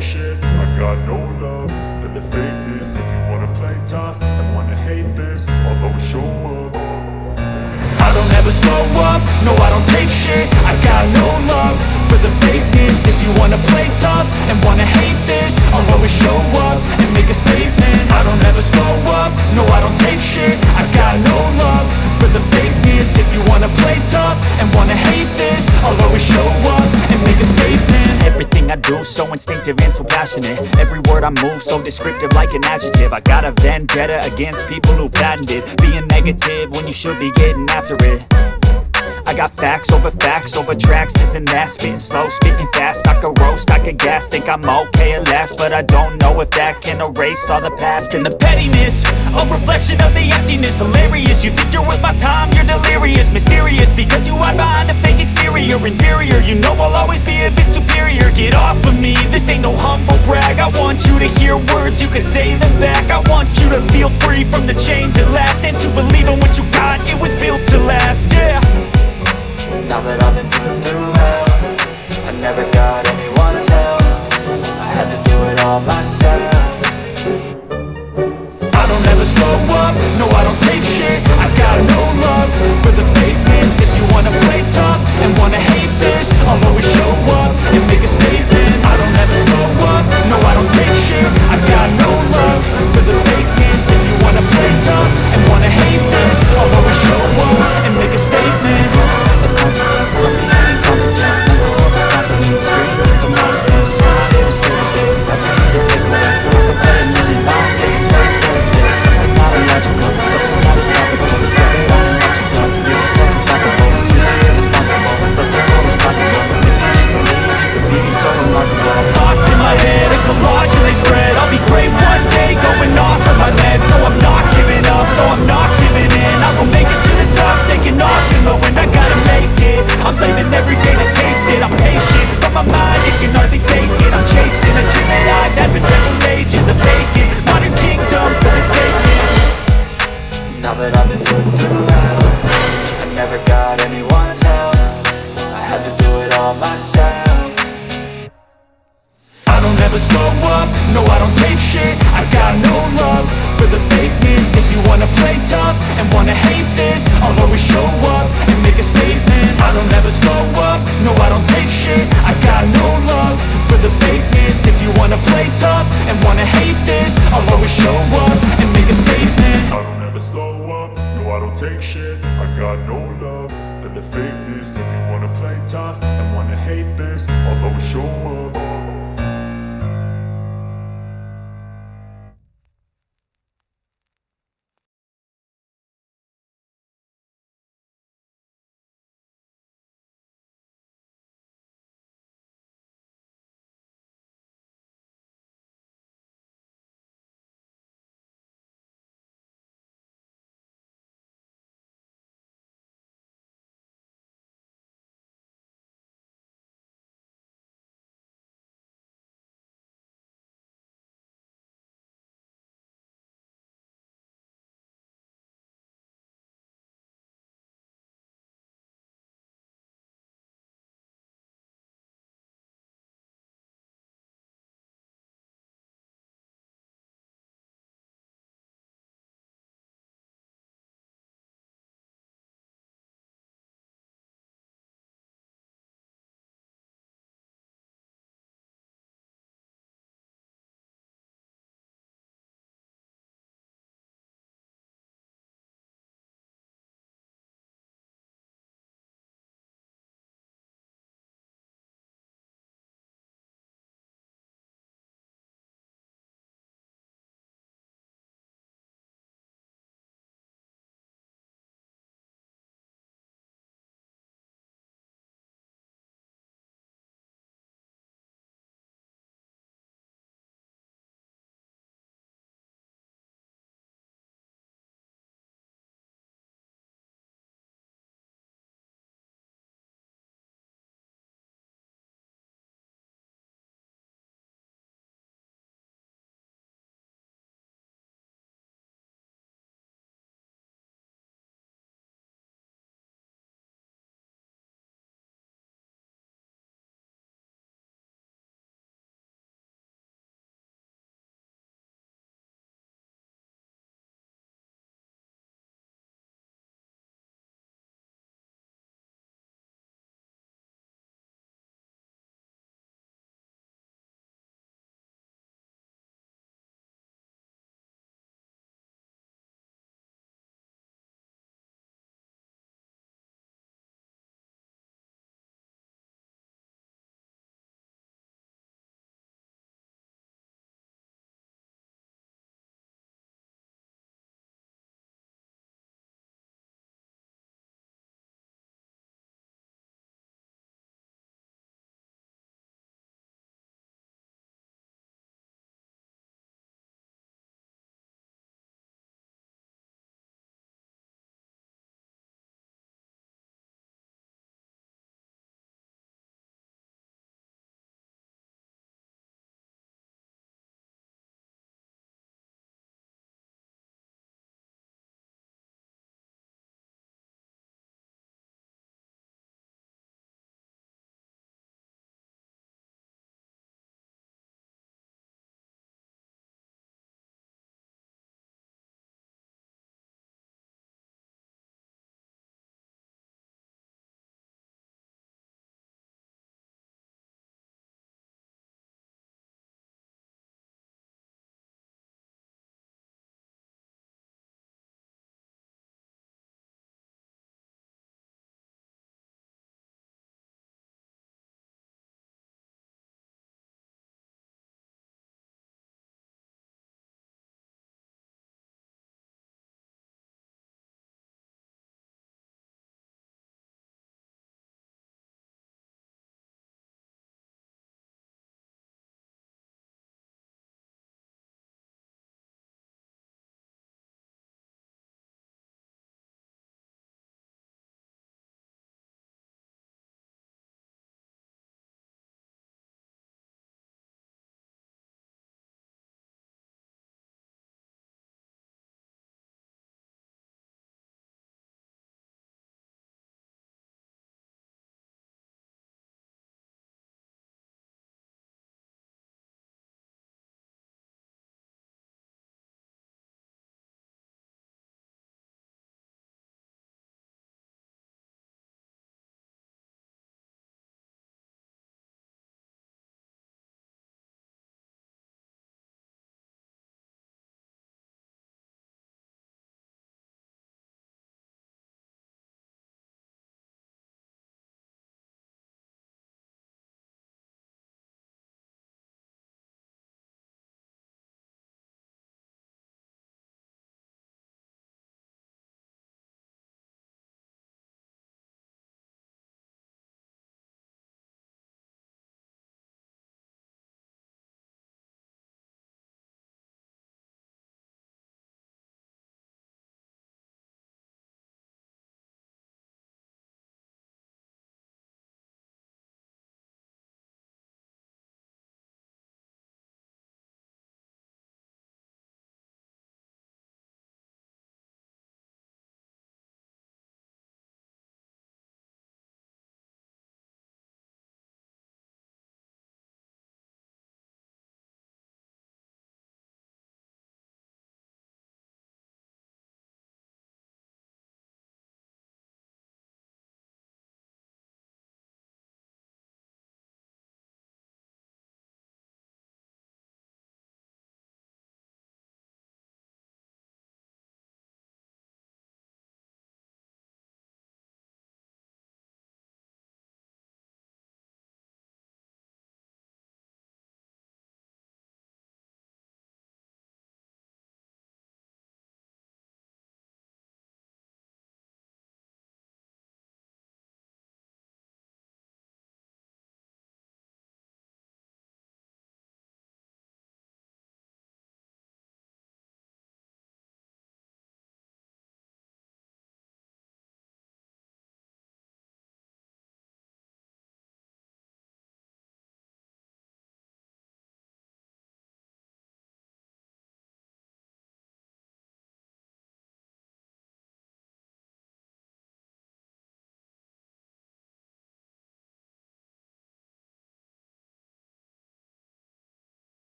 take shit, I got no love for the fakeness. If you wanna play tough and wanna hate this, I'll always show up. I don't ever slow up, no I don't take shit, I got no love for the fakeness. If you wanna play tough and wanna hate this, I'll always show up and make a statement. I don't ever slow up, no I don't take shit, I got no love for the fakeness. If you wanna play tough and wanna hate this, I'll always show up and make a statement. Everything I do so instinctive and so passionate. Every word I move so descriptive like an adjective. I got a vendetta against people who patented being negative when you should be getting after it. I got facts over tracks, this and that. Spitting slow, spitting fast, I could roast, I could gas. Think I'm okay at last, but I don't know if that can erase all the past. And the pettiness, a reflection of the emptiness. Hilarious, you think you're worth my time, you're delirious. Mysterious, because you hide behind a fake exterior. Inferior, you know I'll always be a bit superior. Get off of me, this ain't no humble brag. I want you to hear words, you can say them back. I want you to feel free from the chains at last, and to believe in what you got, it was built to last, yeah. Now that I've been put through hell, I never got anyone's help, I had to do it all myself. I don't ever slow up, no I don't take shit, I got no love for the fakeness. If you wanna play tough and wanna hate this, I'll always show up and make a statement. I don't ever slow up, no I don't take shit, I got no love for the fakeness. If you wanna play tough and wanna hate this, I'll always show up and make a statement. Consequence, some being incompetent. Mental health is confidence, straight into modestness. I'm here to save the day, that's for me to take away. I could play a million long games, but instead of six, something not illogical, something not is topical. It's better than illogical, really so unstoppable. Really irresponsible, but the world is possible. If you just believe, you could be so remarkable. Thoughts in my head, a collage and they spread. I'll be great one day, going off of my meds. No I'm not giving up, no I'm not giving in. I will make it to the top, taking off in the wind. I gotta make it, I'm saving every day to taste it. I'm patient, but my mind, it can hardly take it. I'm chasing a dream that I've had for several ages. A vacant, modern kingdom for the taking. Now that I've been put through hell, I never got anyone's help, I had to do it all myself. I don't ever slow up, no I don't take shit, I got no love for the fakeness. If you wanna play tough and wanna hate this, I'll always show up and make a statement. I don't ever slow up, no I don't take shit, I got no love for the fakeness. If you wanna play tough and wanna hate this, I'll always show up and make a statement. I don't ever slow up, no I don't take shit, I got no love for the fakeness. If you wanna play tough and wanna hate this, I'll always show up